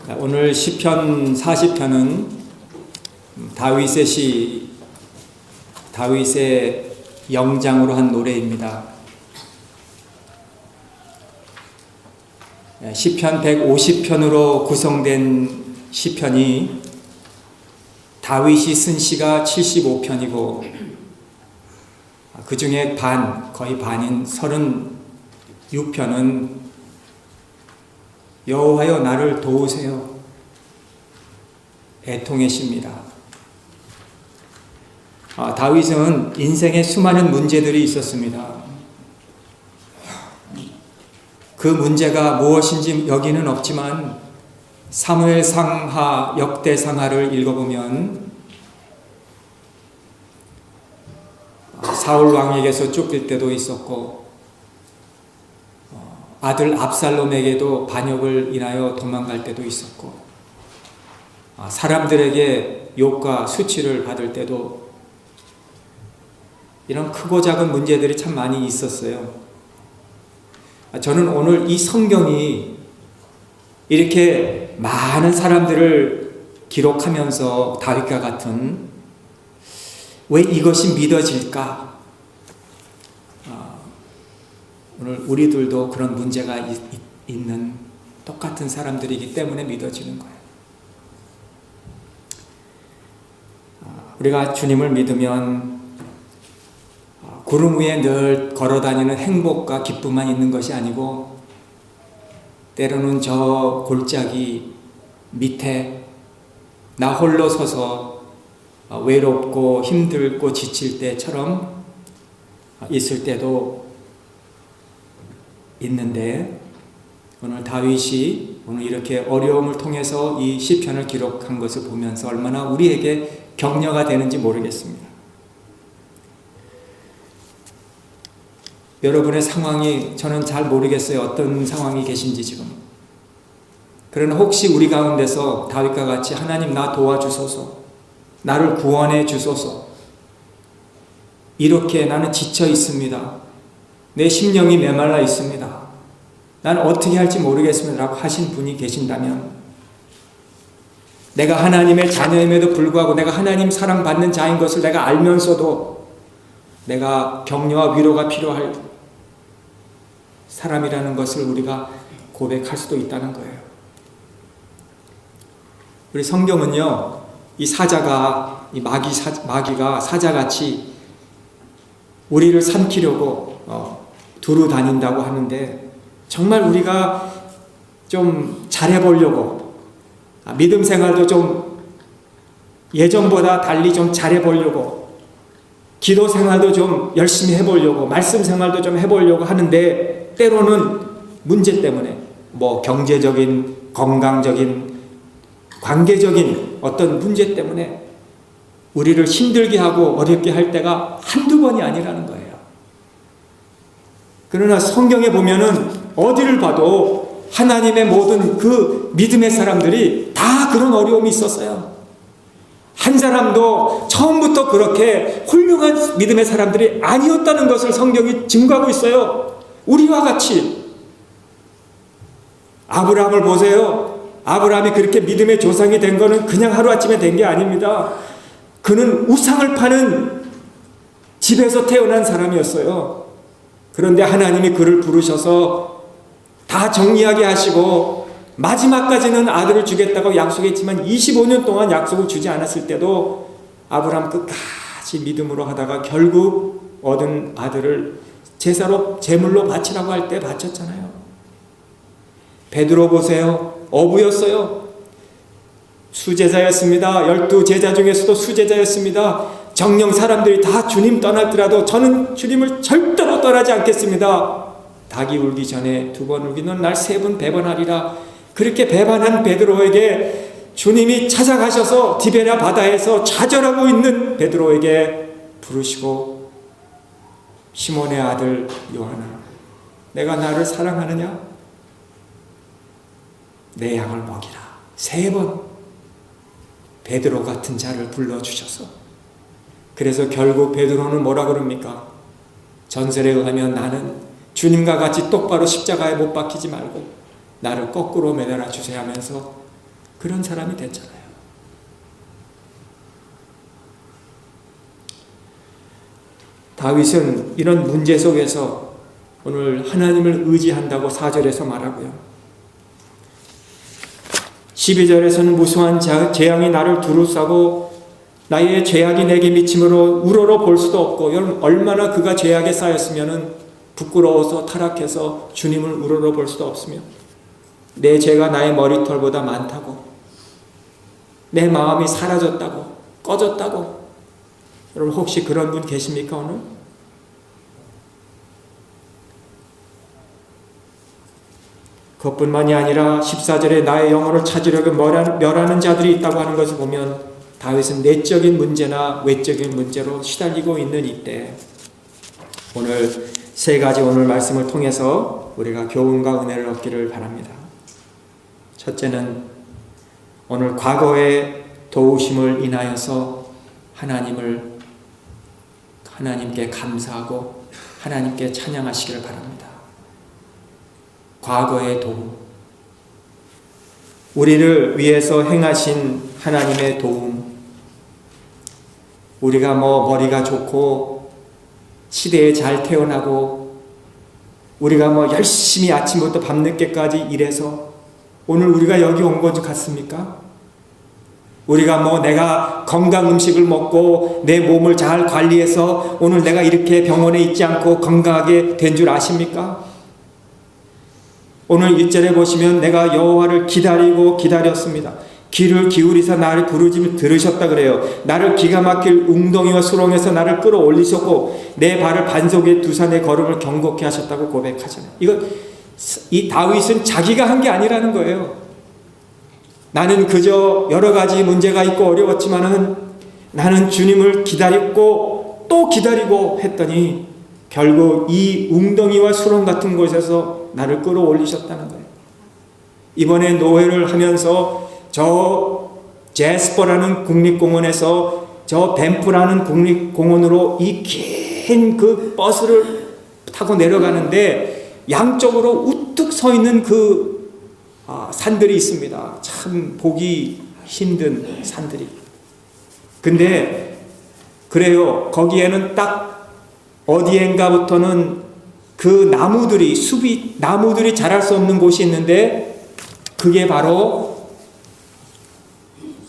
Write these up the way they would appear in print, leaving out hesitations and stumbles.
오늘 시편 40편은 다윗의 시, 다윗의 영장으로 한 노래입니다. 시편 150편으로 구성된 시편이 다윗이 쓴 시가 75편이고 그 중에 거의 반인 36편은 여호와여 나를 도우세요 애통의 시입니다. 다윗은 인생에 수많은 문제들이 있었습니다. 그 문제가 무엇인지 여기는 없지만 사무엘상하, 역대상하를 읽어보면 사울 왕에게서 쫓길 때도 있었고 아들 압살롬에게도 반역을 인하여 도망갈 때도 있었고 사람들에게 욕과 수치를 받을 때도 이런 크고 작은 문제들이 참 많이 있었어요. 저는 오늘 이 성경이 이렇게 많은 사람들을 기록하면서 다윗과 같은 왜 이것이 믿어질까? 오늘 우리들도 그런 문제가 있는 똑같은 사람들이기 때문에 믿어지는 거예요. 우리가 주님을 믿으면 구름 위에 늘 걸어다니는 행복과 기쁨만 있는 것이 아니고 때로는 저 골짜기 밑에 나 홀로 서서 외롭고 힘들고 지칠 때처럼 있을 때도 있는데 오늘 다윗이 오늘 이렇게 어려움을 통해서 이 시편을 기록한 것을 보면서 얼마나 우리에게 격려가 되는지 모르겠습니다. 여러분의 상황이 저는 잘 모르겠어요. 어떤 상황이 계신지 지금. 그러나 혹시 우리 가운데서 다윗과 같이 하나님 나 도와주소서, 나를 구원해 주소서, 이렇게 나는 지쳐 있습니다, 내 심령이 메말라 있습니다, 난 어떻게 할지 모르겠습니다 라고 하신 분이 계신다면, 내가 하나님의 자녀임에도 불구하고 내가 하나님 사랑받는 자인 것을 내가 알면서도 내가 격려와 위로가 필요할 사람이라는 것을 우리가 고백할 수도 있다는 거예요. 우리 성경은요, 이 사자가, 이 마귀가 사자같이 우리를 삼키려고 두루 다닌다고 하는데, 정말 우리가 좀 잘해보려고, 믿음 생활도 좀 예전보다 달리 좀 잘해보려고, 기도 생활도 좀 열심히 해보려고, 말씀 생활도 좀 해보려고 하는데, 때로는 문제 때문에 경제적인, 건강적인, 관계적인 어떤 문제 때문에 우리를 힘들게 하고 어렵게 할 때가 한두 번이 아니라는 거예요. 그러나 성경에 보면은 어디를 봐도 하나님의 모든 그 믿음의 사람들이 다 그런 어려움이 있었어요. 한 사람도 처음부터 그렇게 훌륭한 믿음의 사람들이 아니었다는 것을 성경이 증거하고 있어요. 우리와 같이. 아브라함을 보세요. 아브라함이 그렇게 믿음의 조상이 된 거는 그냥 하루아침에 된 게 아닙니다. 그는 우상을 파는 집에서 태어난 사람이었어요. 그런데 하나님이 그를 부르셔서 다 정리하게 하시고 마지막까지는 아들을 주겠다고 약속했지만 25년 동안 약속을 주지 않았을 때도 아브라함 끝까지 믿음으로 하다가 결국 얻은 아들을 제사로 제물로 바치라고 할 때 바쳤잖아요. 베드로 보세요. 어부였어요. 수제자였습니다. 12제자 중에서도 수제자였습니다. 정령 사람들이 다 주님 떠났더라도 저는 주님을 절대로 떠나지 않겠습니다. 닭이 울기 전에 2번 울기는 날 3번 배반하리라. 그렇게 배반한 베드로에게 주님이 찾아가셔서 디베랴 바다에서 좌절하고 있는 베드로에게 부르시고, 시몬의 아들 요한아, 내가 나를 사랑하느냐? 내 양을 먹이라. 3번 베드로 같은 자를 불러주셔서, 그래서 결국 베드로는 뭐라 그럽니까? 전설에 의하면 나는 주님과 같이 똑바로 십자가에 못 박히지 말고 나를 거꾸로 매달아 주세요 하면서 그런 사람이 됐잖아요. 다윗은 이런 문제 속에서 오늘 하나님을 의지한다고 4절에서 말하고요. 12절에서는 무수한 재앙이 나를 두루싸고 나의 죄악이 내게 미침으로 우러러 볼 수도 없고, 여러분 얼마나 그가 죄악에 쌓였으면 부끄러워서 타락해서 주님을 우러러 볼 수도 없으며, 내 죄가 나의 머리털보다 많다고, 내 마음이 사라졌다고, 꺼졌다고. 여러분 혹시 그런 분 계십니까 오늘? 그것뿐만이 아니라 14절에 나의 영혼을 찾으려고 멸하는 자들이 있다고 하는 것을 보면 다윗은 내적인 문제나 외적인 문제로 시달리고 있는 이때, 오늘 세 가지 오늘 말씀을 통해서 우리가 교훈과 은혜를 얻기를 바랍니다. 첫째는 오늘 과거의 도우심을 인하여서 하나님께 감사하고 하나님께 찬양하시기를 바랍니다. 과거의 도움, 우리를 위해서 행하신 하나님의 도움, 우리가 머리가 좋고 시대에 잘 태어나고 우리가 열심히 아침부터 밤늦게까지 일해서 오늘 우리가 여기 온 것 같습니까? 우리가 내가 건강 음식을 먹고 내 몸을 잘 관리해서 오늘 내가 이렇게 병원에 있지 않고 건강하게 된 줄 아십니까? 오늘 1절에 보시면 내가 여호와를 기다렸습니다. 귀를 기울이사 나를 부르짖음을 들으셨다 그래요. 나를 기가 막힐 웅덩이와 수렁에서 나를 끌어올리셨고 내 발을 반석에 두사 내 걸음을 경고케 하셨다고 고백하잖아요. 이 다윗은 자기가 한 게 아니라는 거예요. 나는 그저 여러 가지 문제가 있고 어려웠지만은 나는 주님을 기다렸고 또 기다리고 했더니 결국 이 웅덩이와 수렁 같은 곳에서 나를 끌어올리셨다는 거예요. 이번에 노회를 하면서 저 제스퍼라는 국립공원에서 저 밴프라는 국립공원으로 이 긴 그 버스를 타고 내려가는데 양쪽으로 우뚝 서 있는 산들이 있습니다. 참 보기 힘든 산들이. 근데 그래요. 거기에는 딱 어디엔가부터는 그 나무들이 자랄 수 없는 곳이 있는데 그게 바로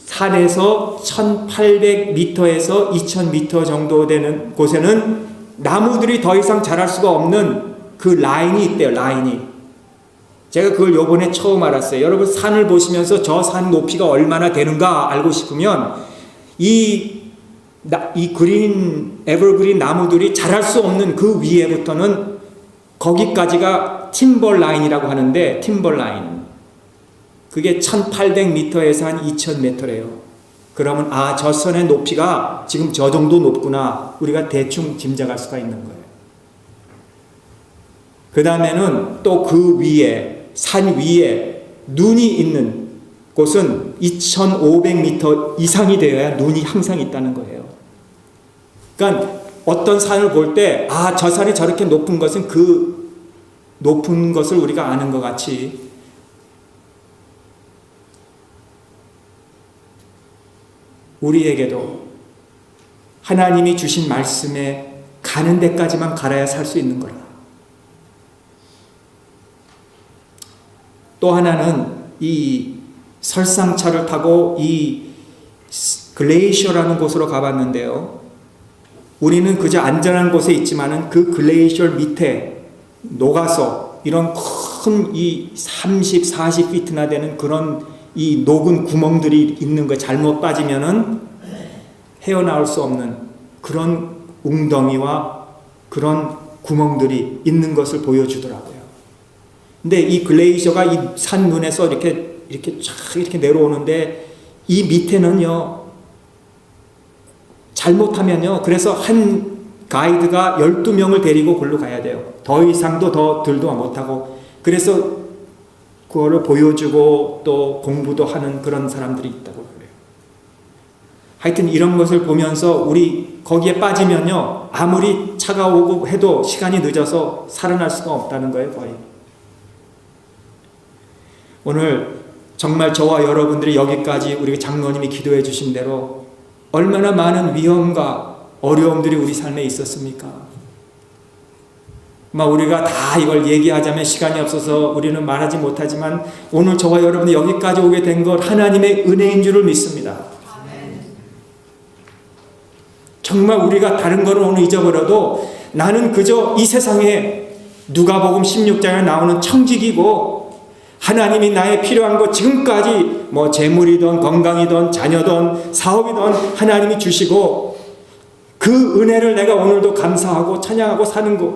산에서 1800m에서 2000m 정도 되는 곳에는 나무들이 더 이상 자랄 수가 없는 그 라인이 있대요. 라인이. 제가 그걸 요번에 처음 알았어요. 여러분 산을 보시면서 저 산 높이가 얼마나 되는가 알고 싶으면 이 에버그린 나무들이 자랄 수 없는 그 위에부터는 거기까지가 팀벌라인이라고 하는데, 팀벌라인. 그게 1800m에서 한 2000m래요. 그러면 저 선의 높이가 지금 저 정도 높구나. 우리가 대충 짐작할 수가 있는 거예요. 그 다음에는 또 그 위에, 산 위에 눈이 있는 곳은 2500m 이상이 되어야 눈이 항상 있다는 거예요. 그러니까 어떤 산을 볼 때 저 산이 저렇게 높은 것은 그 높은 것을 우리가 아는 것 같이 우리에게도 하나님이 주신 말씀에 가는 데까지만 갈아야 살 수 있는 거라. 또 하나는 이 설상차를 타고 이 글레이셔라는 곳으로 가봤는데요. 우리는 그저 안전한 곳에 있지만은 그 글레이셔 밑에 녹아서 이런 큰 이 30, 40피트나 되는 그런 이 녹은 구멍들이 있는 거 잘못 빠지면은 헤어나올 수 없는 그런 웅덩이와 그런 구멍들이 있는 것을 보여주더라고요. 근데 이 글레이셔가 이 산 눈에서 이렇게 쫙 이렇게 내려오는데 이 밑에는요, 잘못하면요, 그래서 한 가이드가 12명을 데리고 글로 가야 돼요. 더 이상도 더 들도 못하고. 그래서 그거를 보여주고 또 공부도 하는 그런 사람들이 있다고 그래요. 하여튼 이런 것을 보면서 우리 거기에 빠지면요, 아무리 차가 오고 해도 시간이 늦어서 살아날 수가 없다는 거예요, 거의. 오늘 정말 저와 여러분들이 여기까지 우리 장로님이 기도해 주신 대로 얼마나 많은 위험과 어려움들이 우리 삶에 있었습니까? 우리가 다 이걸 얘기하자면 시간이 없어서 우리는 말하지 못하지만 오늘 저와 여러분이 여기까지 오게 된 것 하나님의 은혜인 줄을 믿습니다. 정말 우리가 다른 거는 오늘 잊어버려도 나는 그저 이 세상에 누가복음 16장에 나오는 청직이고 하나님이 나의 필요한 것 지금까지 재물이든 건강이든 자녀든 사업이든 하나님이 주시고 그 은혜를 내가 오늘도 감사하고 찬양하고 사는 것,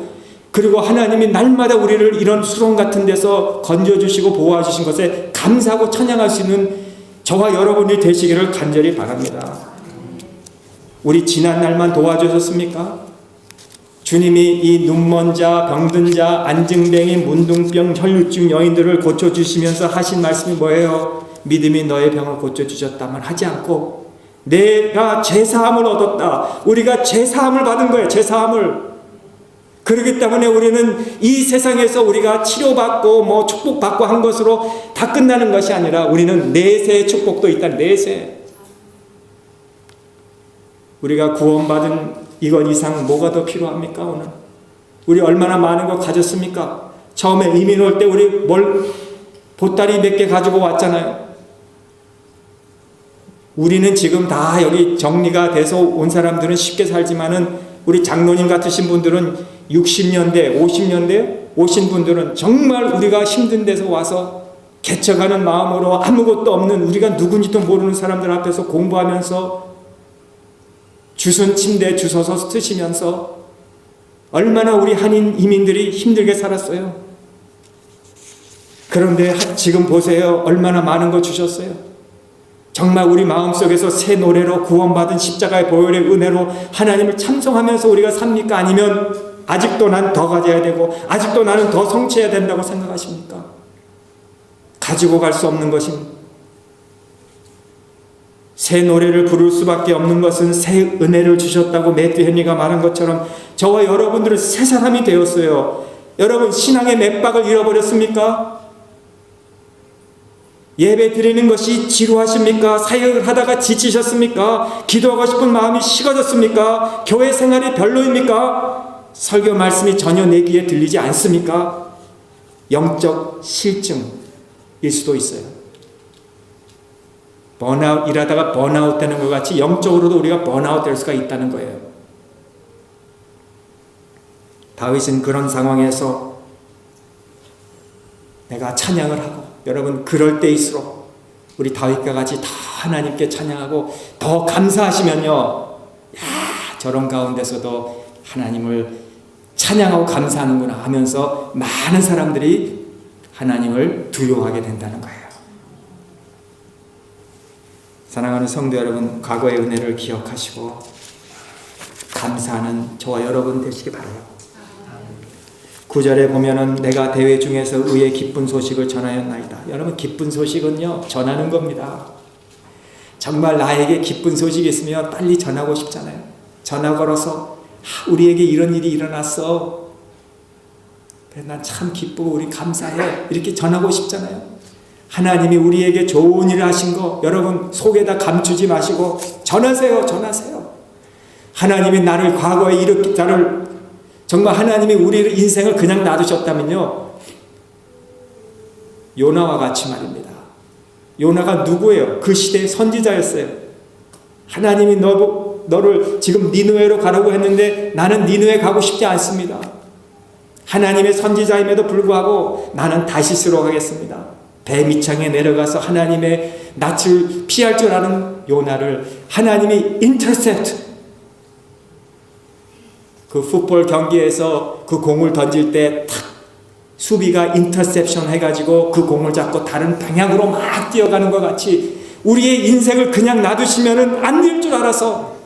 그리고 하나님이 날마다 우리를 이런 수렁 같은 데서 건져주시고 보호해주신 것에 감사하고 찬양할 수 있는 저와 여러분이 되시기를 간절히 바랍니다. 우리 지난 날만 도와주셨습니까? 주님이 이 눈먼 자, 병든 자, 안증뱅이, 문둥병, 혈루증 여인들을 고쳐주시면서 하신 말씀이 뭐예요? 믿음이 너의 병을 고쳐주셨다만 하지 않고 내가 죄사함을 얻었다. 우리가 죄사함을 받은 거예요. 죄사함을. 그렇기 때문에 우리는 이 세상에서 우리가 치료받고 축복받고 한 것으로 다 끝나는 것이 아니라 우리는 내세의 축복도 있다. 내세. 우리가 구원받은 이것 이상 뭐가 더 필요합니까? 오늘 우리 얼마나 많은 거 가졌습니까? 처음에 이민 올 때 우리 보따리 몇 개 가지고 왔잖아요. 우리는 지금 다 여기 정리가 돼서 온 사람들은 쉽게 살지만은 우리 장로님 같으신 분들은 60년대 50년대 오신 분들은 정말 우리가 힘든 데서 와서 개척하는 마음으로 아무것도 없는 우리가 누군지도 모르는 사람들 앞에서 공부하면서 주선 침대에 주워서 쓰시면서 얼마나 우리 한인 이민들이 힘들게 살았어요. 그런데 지금 보세요. 얼마나 많은 거 주셨어요. 정말 우리 마음속에서 새 노래로 구원받은 십자가의 보혈의 은혜로 하나님을 찬송하면서 우리가 삽니까? 아니면 아직도 난 더 가져야 되고 아직도 나는 더 성취해야 된다고 생각하십니까? 가지고 갈 수 없는 것입니다. 새 노래를 부를 수밖에 없는 것은 새 은혜를 주셨다고 매튜 헨리가 말한 것처럼 저와 여러분들은 새 사람이 되었어요. 여러분 신앙의 맥박을 잃어버렸습니까? 예배 드리는 것이 지루하십니까? 사역을 하다가 지치셨습니까? 기도하고 싶은 마음이 식어졌습니까? 교회 생활이 별로입니까? 설교 말씀이 전혀 내 귀에 들리지 않습니까? 영적 실증일 수도 있어요. 번아웃 일하다가 번아웃 되는 것 같이 영적으로도 우리가 번아웃 될 수가 있다는 거예요. 다윗은 그런 상황에서 내가 찬양을 하고, 여러분 그럴 때일수록 우리 다윗과 같이 더 하나님께 찬양하고 더 감사하시면요, 저런 가운데서도 하나님을 찬양하고 감사하는구나 하면서 많은 사람들이 하나님을 두려워하게 된다는 거예요. 사랑하는 성도 여러분, 과거의 은혜를 기억하시고 감사하는 저와 여러분 되시기 바라요. 9절에 보면은 내가 대회 중에서 의의 기쁜 소식을 전하였나이다. 여러분 기쁜 소식은요 전하는 겁니다. 정말 나에게 기쁜 소식이 있으면 빨리 전하고 싶잖아요. 전화 걸어서 우리에게 이런 일이 일어났어. 그래 난 참 기쁘고 우리 감사해. 이렇게 전하고 싶잖아요. 하나님이 우리에게 좋은 일을 하신 거 여러분 속에다 감추지 마시고 전하세요. 전하세요. 하나님이 나를 과거에 이렇게 나를 정말 하나님이 우리의 인생을 그냥 놔두셨다면요, 요나와 같이 말입니다. 요나가 누구예요? 그 시대의 선지자였어요. 하나님이 너를 지금 니느웨로 가라고 했는데 나는 니느웨 가고 싶지 않습니다. 하나님의 선지자임에도 불구하고 나는 다시스로 가겠습니다. 배 밑창에 내려가서 하나님의 낯을 피할 줄 아는 요나를 하나님이 인터셉트, 그 풋볼 경기에서 그 공을 던질 때 탁 수비가 인터셉션 해가지고 그 공을 잡고 다른 방향으로 막 뛰어가는 것 같이 우리의 인생을 그냥 놔두시면은 안 될 줄 알아서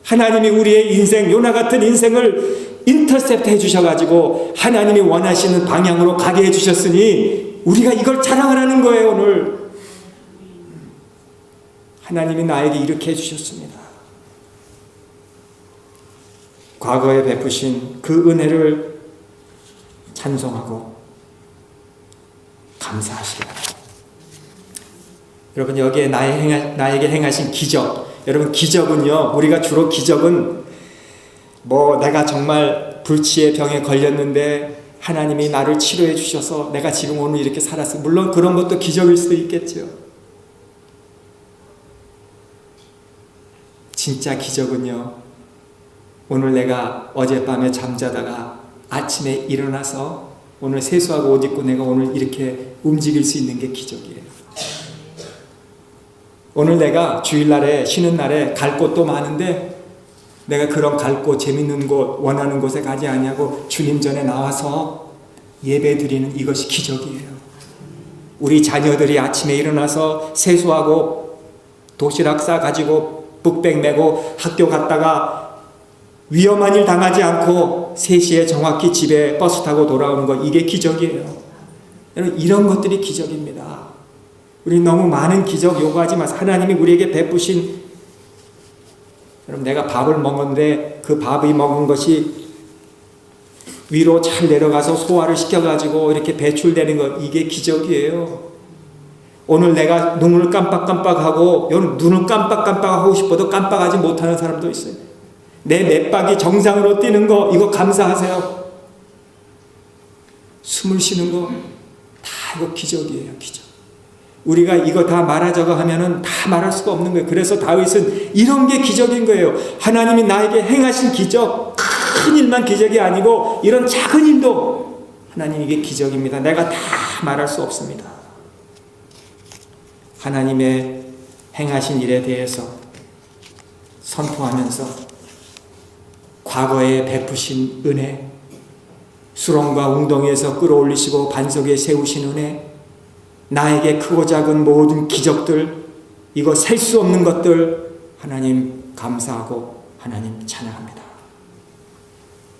하나님이 우리의 인생, 요나 같은 인생을 인터셉트 해주셔가지고 하나님이 원하시는 방향으로 가게 해주셨으니 우리가 이걸 자랑을 하는 거예요. 오늘 하나님이 나에게 이렇게 해주셨습니다. 과거에 베푸신 그 은혜를 찬송하고 감사하시기 바랍니다. 여러분 여기에 나에게 행하신 기적, 여러분 기적은요, 우리가 주로 기적은 뭐 내가 정말 불치의 병에 걸렸는데 하나님이 나를 치료해 주셔서 내가 지금 오늘 이렇게 살았어. 물론 그런 것도 기적일 수도 있겠죠. 진짜 기적은요, 오늘 내가 어젯밤에 잠자다가 아침에 일어나서 오늘 세수하고 옷 입고 내가 오늘 이렇게 움직일 수 있는 게 기적이에요. 오늘 내가 주일날에 쉬는 날에 갈 곳도 많은데 내가 그런 갈 곳, 재밌는 곳, 원하는 곳에 가지 아니하고 주님 전에 나와서 예배 드리는 이것이 기적이에요. 우리 자녀들이 아침에 일어나서 세수하고 도시락 싸가지고 북백 메고 학교 갔다가 위험한 일 당하지 않고 3시에 정확히 집에 버스 타고 돌아오는 것, 이게 기적이에요. 여러분 이런 것들이 기적입니다. 우리 너무 많은 기적 요구하지 마세요. 하나님이 우리에게 베푸신, 여러분 내가 밥을 먹었는데 그 밥이 먹은 것이 위로 잘 내려가서 소화를 시켜가지고 이렇게 배출되는 것, 이게 기적이에요. 오늘 내가 눈을 깜빡깜빡하고, 눈을 깜빡깜빡하고 싶어도 깜빡하지 못하는 사람도 있어요. 내 맥박이 정상으로 뛰는 거, 이거 감사하세요. 숨을 쉬는 거, 다 이거 기적이에요. 기적. 우리가 이거 다 말하자고 하면은 다 말할 수가 없는 거예요. 그래서 다윗은 이런 게 기적인 거예요. 하나님이 나에게 행하신 기적, 큰 일만 기적이 아니고 이런 작은 일도 하나님 이게 기적입니다. 내가 다 말할 수 없습니다. 하나님의 행하신 일에 대해서 선포하면서 과거에 베푸신 은혜, 수렁과 웅덩이에서 끌어올리시고 반석에 세우신 은혜, 나에게 크고 작은 모든 기적들, 이거 셀 수 없는 것들, 하나님 감사하고 하나님 찬양합니다.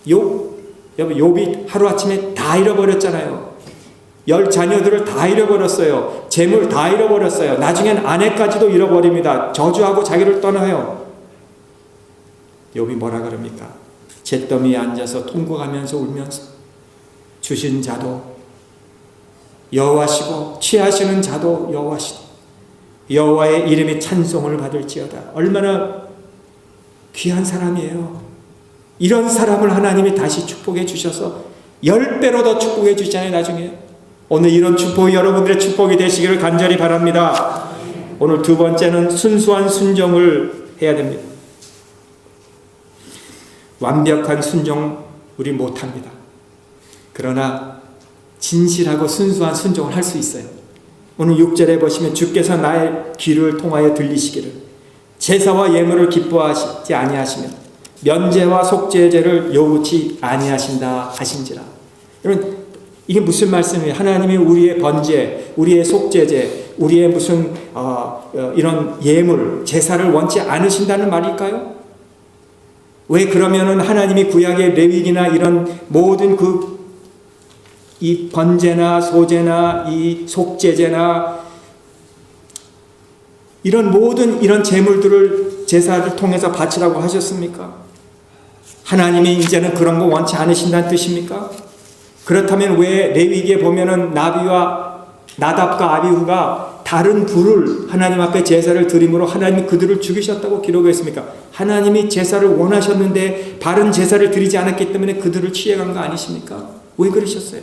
여러분 욥이 하루아침에 다 잃어버렸잖아요. 10 자녀들을 다 잃어버렸어요. 재물 다 잃어버렸어요. 나중엔 아내까지도 잃어버립니다. 저주하고 자기를 떠나요. 욥이 뭐라 그럽니까? 잿더미에 앉아서 통곡하면서 울면서 주신 자도 여호와시고 취하시는 자도 여호와시고 여호와의 이름이 찬송을 받을지어다. 얼마나 귀한 사람이에요. 이런 사람을 하나님이 다시 축복해 주셔서 10배로 더 축복해 주잖아요. 나중에 오늘 이런 축복이 여러분들의 축복이 되시기를 간절히 바랍니다. 오늘 두 번째는 순수한 순종을 해야 됩니다. 완벽한 순종 우리 못합니다. 그러나 진실하고 순수한 순종을 할 수 있어요. 오늘 6절에 보시면 주께서 나의 귀를 통하여 들리시기를 제사와 예물을 기뻐하시지 아니하시며 면제와 속죄제를 요구치 아니하신다 하신지라. 여러분 이게 무슨 말씀이에요? 하나님이 우리의 번제, 우리의 속죄제, 우리의 무슨 이런 예물, 제사를 원치 않으신다는 말일까요? 왜 그러면은 하나님이 구약의 레위기나 이런 모든 이 번제나 소제나 이 속죄제나 이런 모든 이런 제물들을 제사를 통해서 바치라고 하셨습니까? 하나님이 이제는 그런 거 원치 않으신다는 뜻입니까? 그렇다면 왜 레위기에 보면은 나답과 아비후가 다른 불을 하나님 앞에 제사를 드림으로 하나님이 그들을 죽이셨다고 기록했습니까? 하나님이 제사를 원하셨는데 바른 제사를 드리지 않았기 때문에 그들을 취해간 거 아니십니까? 왜 그러셨어요?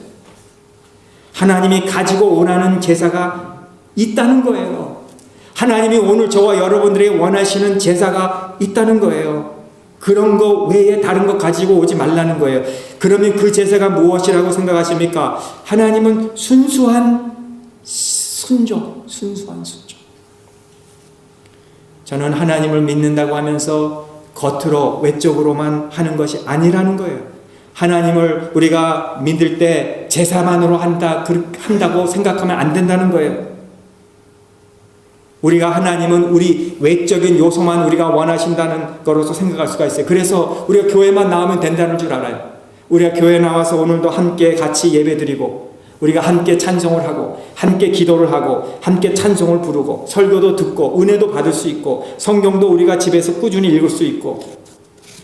하나님이 가지고 원하는 제사가 있다는 거예요. 하나님이 오늘 저와 여러분들에게 원하시는 제사가 있다는 거예요. 그런 거 외에 다른 거 가지고 오지 말라는 거예요. 그러면 그 제사가 무엇이라고 생각하십니까? 하나님은 순수한 순종. 저는 하나님을 믿는다고 하면서 겉으로 외적으로만 하는 것이 아니라는 거예요. 하나님을 우리가 믿을 때 제사만으로 한다고 생각하면 안 된다는 거예요. 우리가 하나님은 우리 외적인 요소만 우리가 원하신다는 거로서 생각할 수가 있어요. 그래서 우리가 교회만 나오면 된다는 줄 알아요. 우리가 교회 나와서 오늘도 함께 같이 예배드리고 우리가 함께 찬송을 하고 함께 기도를 하고 함께 찬송을 부르고 설교도 듣고 은혜도 받을 수 있고 성경도 우리가 집에서 꾸준히 읽을 수 있고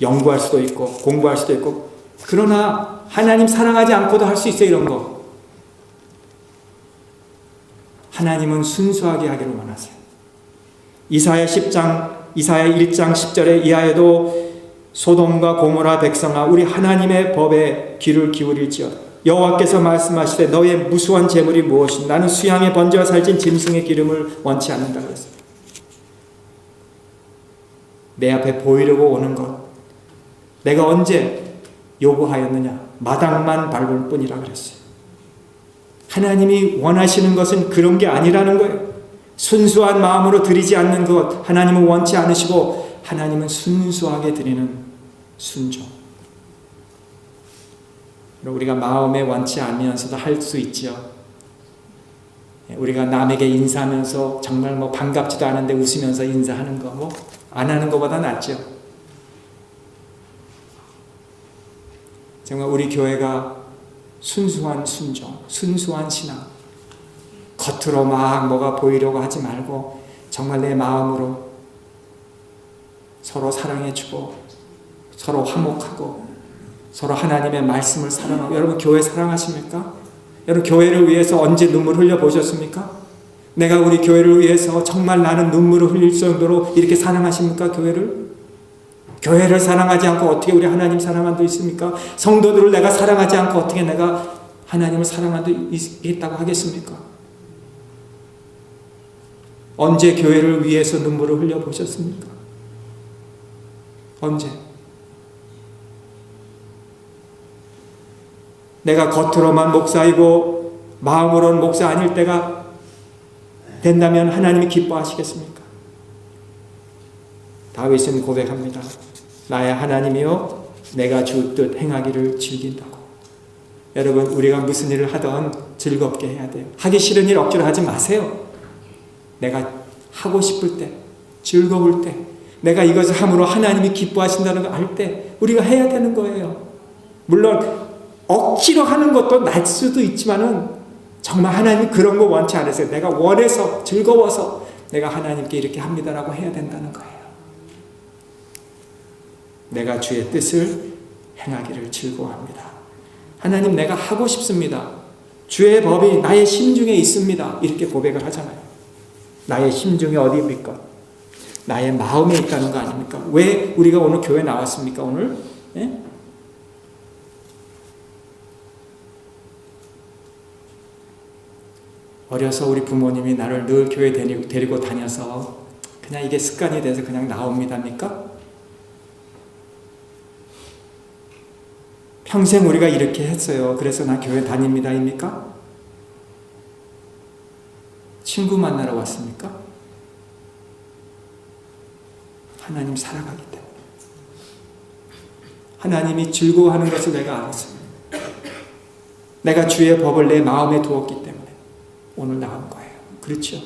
연구할 수도 있고 공부할 수도 있고, 그러나 하나님 사랑하지 않고도 할 수 있어요. 이런 거. 하나님은 순수하게 하기를 원하세요. 이사야 1장 10절에 이하에도 소돔과 고모라 백성아 우리 하나님의 법에 귀를 기울일지어다. 여호와께서 말씀하시되 너의 무수한 재물이 무엇이니 나는 수양의 번제와 살찐 짐승의 기름을 원치 않는다 그랬어요. 내 앞에 보이려고 오는 것 내가 언제 요구하였느냐? 마당만 밟을 뿐이라 그랬어요. 하나님이 원하시는 것은 그런 게 아니라는 거예요. 순수한 마음으로 드리지 않는 것 하나님은 원치 않으시고 하나님은 순수하게 드리는 순종. 우리가 마음에 원치 않으면서도 할 수 있죠. 우리가 남에게 인사하면서 정말 반갑지도 않은데 웃으면서 인사하는 거 안 하는 것보다 낫죠. 정말 우리 교회가 순수한 순종, 순수한 신앙, 겉으로 막 뭐가 보이려고 하지 말고 정말 내 마음으로 서로 사랑해주고 서로 화목하고 서로 하나님의 말씀을 사랑하고. 여러분 교회 사랑하십니까? 여러분 교회를 위해서 언제 눈물 흘려 보셨습니까? 내가 우리 교회를 위해서 정말 나는 눈물을 흘릴 정도로 이렇게 사랑하십니까? 교회를 사랑하지 않고 어떻게 우리 하나님 사랑한 도 있습니까? 성도들을 내가 사랑하지 않고 어떻게 내가 하나님을 사랑한 도 있겠다고 하겠습니까? 언제 교회를 위해서 눈물을 흘려 보셨습니까? 언제? 내가 겉으로만 목사이고 마음으로는 목사 아닐 때가 된다면 하나님이 기뻐하시겠습니까? 다윗은 고백합니다. 나의 하나님이여 내가 주 뜻 행하기를 즐긴다고. 여러분 우리가 무슨 일을 하든 즐겁게 해야 돼요. 하기 싫은 일 억지로 하지 마세요. 내가 하고 싶을 때, 즐거울 때, 내가 이것을 함으로 하나님이 기뻐하신다는 걸 알 때 우리가 해야 되는 거예요. 물론 억지로 하는 것도 날 수도 있지만은 정말 하나님이 그런 거 원치 않으세요. 내가 원해서 즐거워서 내가 하나님께 이렇게 합니다라고 해야 된다는 거예요. 내가 주의 뜻을 행하기를 즐거워합니다. 하나님 내가 하고 싶습니다. 주의 법이 나의 심중에 있습니다. 이렇게 고백을 하잖아요. 나의 심중에 어디 있습니까? 나의 마음에 있다는 거 아닙니까? 왜 우리가 오늘 교회 나왔습니까? 오늘? 예? 어려서 우리 부모님이 나를 늘 교회 데리고 다녀서 그냥 이게 습관이 돼서 그냥 나옵니다입니까? 평생 우리가 이렇게 했어요. 그래서 나 교회 다닙니다입니까? 친구 만나러 왔습니까? 하나님 살아가기 때문에. 하나님이 즐거워하는 것을 내가 알았어요. 내가 주의 법을 내 마음에 두었기 때문에 오늘 나온 거예요. 그렇죠?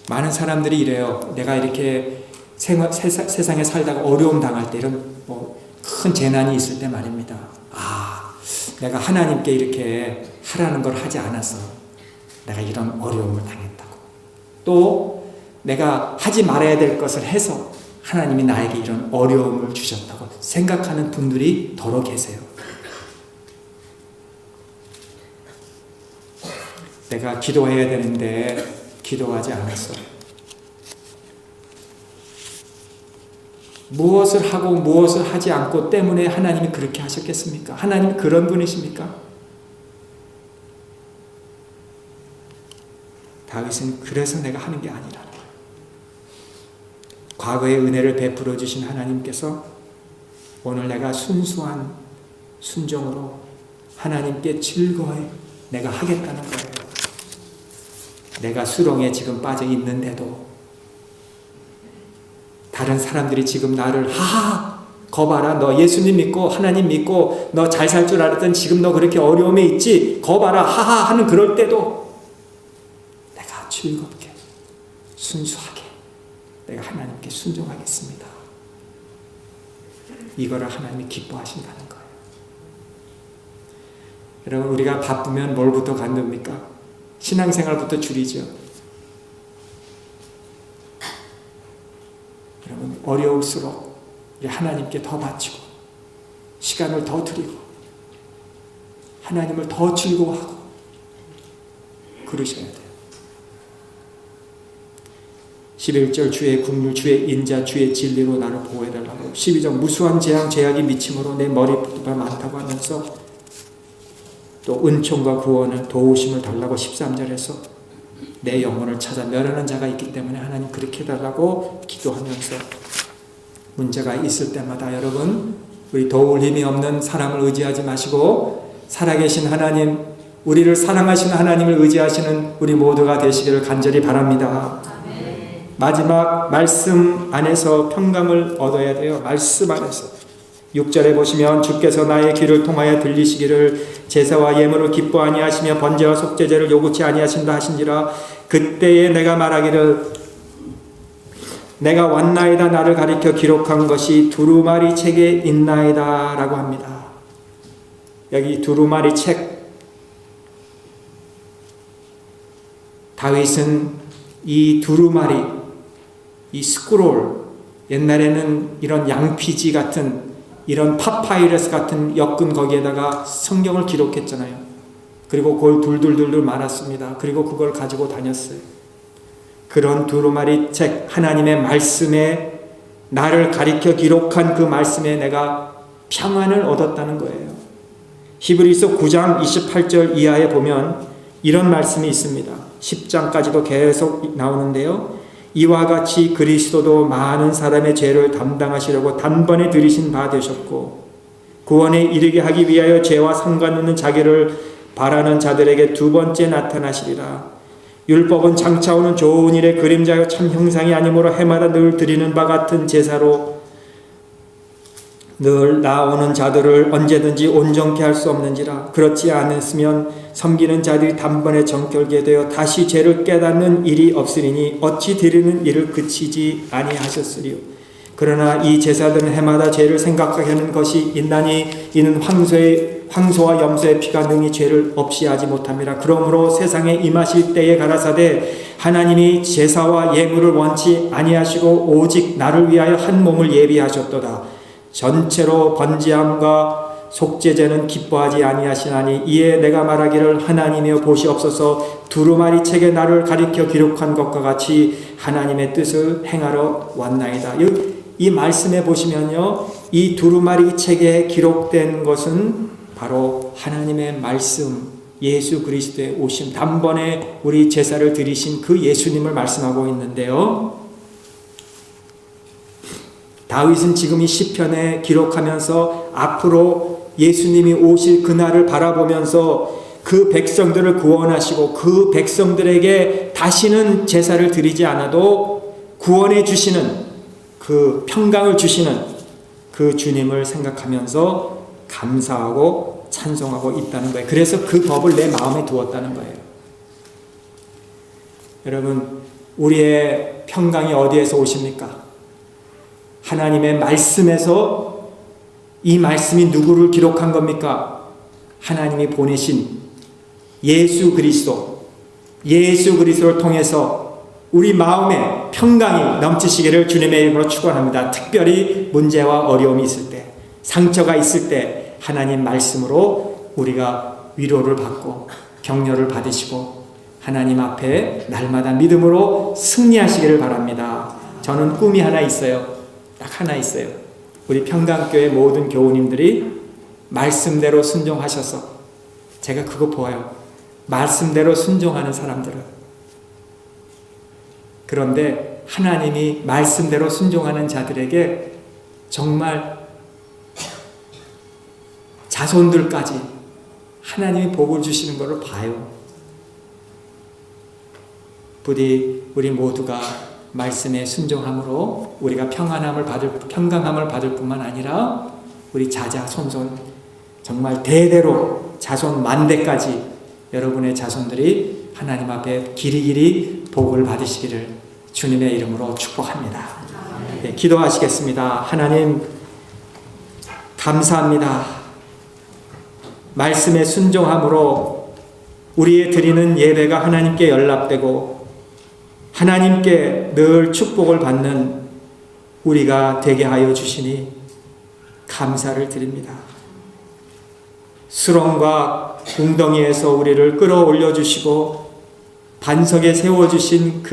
많은 사람들이 이래요. 내가 이렇게 세상에 살다가 어려움 당할 때 이런 큰 재난이 있을 때 말입니다. 내가 하나님께 이렇게 하라는 걸 하지 않아서 내가 이런 어려움을 당했다고. 또 내가 하지 말아야 될 것을 해서 하나님이 나에게 이런 어려움을 주셨다고 생각하는 분들이 더러 계세요. 내가 기도해야 되는데 기도하지 않았어. 무엇을 하고 무엇을 하지 않고 때문에 하나님이 그렇게 하셨겠습니까? 하나님이 그런 분이십니까? 다윗은 그래서 내가 하는 게 아니라 과거의 은혜를 베풀어 주신 하나님께서 오늘 내가 순수한 순종으로 하나님께 즐거이 내가 하겠다는 거예요. 내가 수렁에 지금 빠져 있는데도 다른 사람들이 지금 나를 거봐라 너 예수님 믿고 하나님 믿고 너 잘 살 줄 알았던 지금 너 그렇게 어려움에 있지 거봐라 하는 그럴 때도 내가 즐겁게 순수하게 내가 하나님께 순종하겠습니다. 이거를 하나님이 기뻐하신다는 거예요. 여러분 우리가 바쁘면 뭘부터 간둡니까? 신앙생활부터 줄이죠. 여러분 어려울수록 우리 하나님께 더 바치고 시간을 더 드리고 하나님을 더 즐거워하고 그러셔야 돼요. 11절 주의 국률 주의 인자 주의 진리로 나를 보호해달라고 12절 무수한 재앙 죄악이 미침으로 내 머리부터 많다고 하면서 또 은총과 구원을 도우심을 달라고 13절에서 내 영혼을 찾아 멸하는 자가 있기 때문에 하나님 그렇게 해달라고 기도하면서 문제가 있을 때마다 여러분 우리 도울 힘이 없는 사람을 의지하지 마시고 살아계신 하나님 우리를 사랑하시는 하나님을 의지하시는 우리 모두가 되시기를 간절히 바랍니다. 마지막 말씀 안에서 평강을 얻어야 돼요. 말씀 안에서 6절에 보시면 주께서 나의 귀를 통하여 들리시기를 제사와 예물을 기뻐 아니하시며 번제와 속죄제를 요구치 아니하신다 하신지라 그때에 내가 말하기를 내가 왔나이다 나를 가리켜 기록한 것이 두루마리 책에 있나이다 라고 합니다. 여기 두루마리 책 다윗은 이 두루마리 이 스크롤 옛날에는 이런 양피지 같은 이런 파파이러스 같은 엮은 거기에다가 성경을 기록했잖아요. 그리고 그걸 둘둘둘둘 말았습니다. 그리고 그걸 가지고 다녔어요. 그런 두루마리 책 하나님의 말씀에 나를 가리켜 기록한 그 말씀에 내가 평안을 얻었다는 거예요. 히브리서 9장 28절 이하에 보면 이런 말씀이 있습니다. 10장까지도 계속 나오는데요. 이와 같이 그리스도도 많은 사람의 죄를 담당하시려고 단번에 들이신 바 되셨고 구원에 이르게 하기 위하여 죄와 상관없는 자기를 바라는 자들에게 두 번째 나타나시리라. 율법은 장차 오는 좋은 일의 그림자요 참 형상이 아니므로 해마다 늘 드리는 바 같은 제사로 늘 나오는 자들을 언제든지 온전케 할 수 없는지라. 그렇지 않았으면 섬기는 자들이 단번에 정결게 되어 다시 죄를 깨닫는 일이 없으리니 어찌 드리는 일을 그치지 아니하셨으리요. 그러나 이 제사들은 해마다 죄를 생각하게 하는 것이 있나니 이는 황소와 염소의 피가 능히 죄를 없이 하지 못함이라. 그러므로 세상에 임하실 때에 가라사대 하나님이 제사와 예물을 원치 아니하시고 오직 나를 위하여 한 몸을 예비하셨도다. 전체로 번제함과 속죄제는 기뻐하지 아니하시나니 이에 내가 말하기를 하나님이여 보시옵소서 두루마리 책에 나를 가리켜 기록한 것과 같이 하나님의 뜻을 행하러 왔나이다. 이 말씀에 보시면요, 이 두루마리 책에 기록된 것은 바로 하나님의 말씀, 예수 그리스도의 오심, 단번에 우리 제사를 드리신 그 예수님을 말씀하고 있는데요. 다윗은 지금 이 시편에 기록하면서 앞으로 예수님이 오실 그날을 바라보면서 그 백성들을 구원하시고 그 백성들에게 다시는 제사를 드리지 않아도 구원해 주시는 그 평강을 주시는 그 주님을 생각하면서 감사하고 찬송하고 있다는 거예요. 그래서 그 법을 내 마음에 두었다는 거예요. 여러분, 우리의 평강이 어디에서 오십니까? 하나님의 말씀에서. 이 말씀이 누구를 기록한 겁니까? 하나님이 보내신 예수 그리스도를 통해서 우리 마음에 평강이 넘치시기를 주님의 이름으로 축원합니다. 특별히 문제와 어려움이 있을 때, 상처가 있을 때 하나님 말씀으로 우리가 위로를 받고 격려를 받으시고 하나님 앞에 날마다 믿음으로 승리하시기를 바랍니다. 저는 꿈이 하나 있어요. 딱 하나 있어요. 우리 평강교회 모든 교우님들이 말씀대로 순종하셔서, 제가 그거 보아요. 말씀대로 순종하는 사람들은. 그런데 하나님이 말씀대로 순종하는 자들에게 정말 자손들까지 하나님이 복을 주시는 것을 봐요. 부디 우리 모두가 말씀에 순종함으로 우리가 평강함을 받을 뿐만 아니라 우리 자손 정말 대대로 자손 만대까지 여러분의 자손들이 하나님 앞에 길이길이 복을 받으시기를 주님의 이름으로 축복합니다. 네, 기도하시겠습니다. 하나님 감사합니다. 말씀에 순종함으로 우리의 드리는 예배가 하나님께 연락되고 하나님께 늘 축복을 받는 우리가 되게 하여 주시니 감사를 드립니다. 수렁과 웅덩이에서 우리를 끌어올려 주시고 반석에 세워주신 그